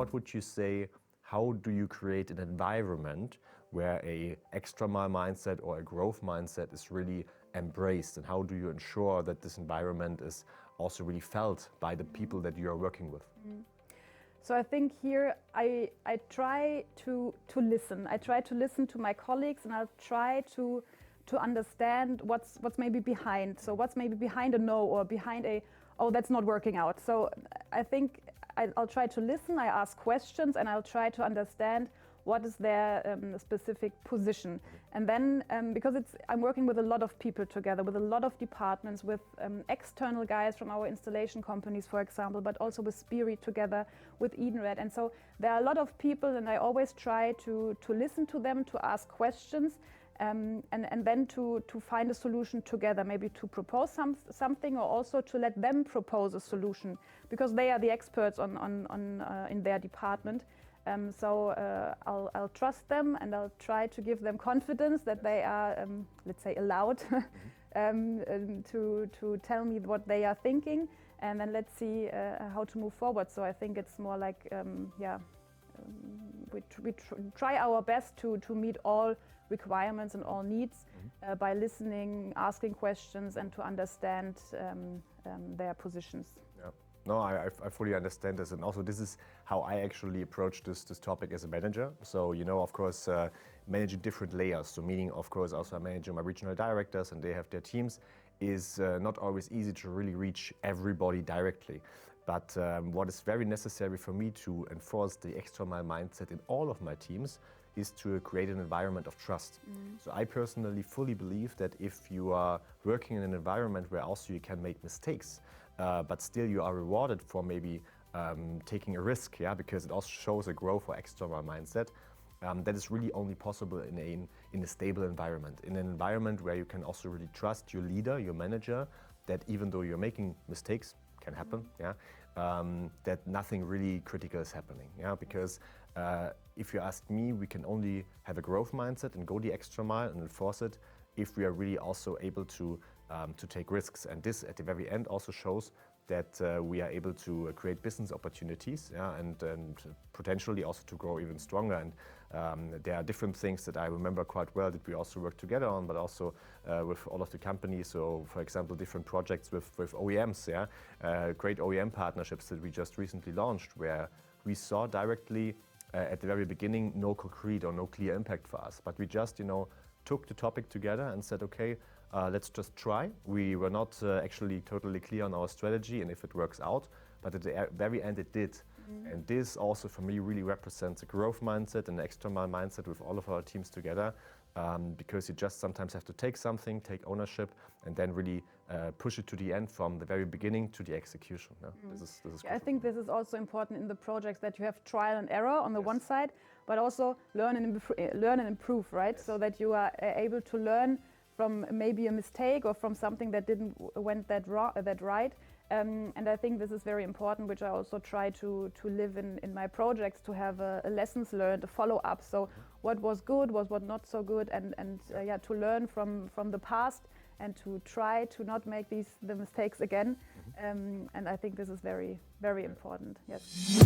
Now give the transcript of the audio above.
what would you say, how do you create an environment where a extra mile mindset or a growth mindset is really embraced, and how do you ensure that this environment is also really felt by the people that you are working with? So I think here I try to listen. I try to listen to my colleagues, and I'll try to understand what's maybe behind. So what's maybe behind a no, or behind a, oh, that's not working out. So I think I'll try to listen, I ask questions, and I'll try to understand what is their specific position. And then, because I'm working with a lot of people together, with a lot of departments, with external guys from our installation companies, for example, but also with Spirit together, with Heidenreich. And so there are a lot of people, and I always try to listen to them, to ask questions, and then to find a solution together, maybe to propose something, or also to let them propose a solution, because they are the experts in their department. So I'll trust them, and I'll try to give them confidence that they are, let's say, allowed to tell me what they are thinking, and then let's see how to move forward. So I think it's more like, we try our best to meet all requirements and all needs by listening, asking questions, and to understand their positions. Yeah. No, I fully understand this, and also this is how I actually approach this topic as a manager. So, you know, of course, managing different layers, so meaning, of course, also I manage my regional directors, and they have their teams, is not always easy to really reach everybody directly. But what is very necessary for me to enforce the extra mile mindset in all of my teams is to create an environment of trust. So I personally fully believe that if you are working in an environment where also you can make mistakes, but still you are rewarded for maybe taking a risk, because it also shows a growth or extra mile mindset, that is really only possible in a stable environment, in an environment where you can also really trust your leader, your manager, that even though you're making mistakes, can happen, that nothing really critical is happening, because if you ask me, we can only have a growth mindset and go the extra mile and enforce it if we are really also able to take risks. And this at the very end also shows that we are able to create business opportunities, and potentially also to grow even stronger. And there are different things that I remember quite well that we also work together on, but also with all of the companies. So, for example, different projects with OEMs, great OEM partnerships that we just recently launched, where we saw directly at the very beginning no concrete or no clear impact for us, but we just, took the topic together and said, okay, let's just try. We were not actually totally clear on our strategy and if it works out, but at the very end it did. And this also for me really represents a growth mindset and an extra mile mindset with all of our teams together, because you just sometimes have to take something, take ownership, and then really push it to the end from the very beginning to the execution. This is I think this is also important in the projects, that you have trial and error on the one side, but also learn and improve, right? Yes. So that you are able to learn from maybe a mistake or from something that went that right. And I think this is very important, which I also try to live in my projects, to have a lessons learned, a follow-up. So what was good, what not so good, and to learn from the past and to try to not make the mistakes again. And I think this is very, very important. Yes.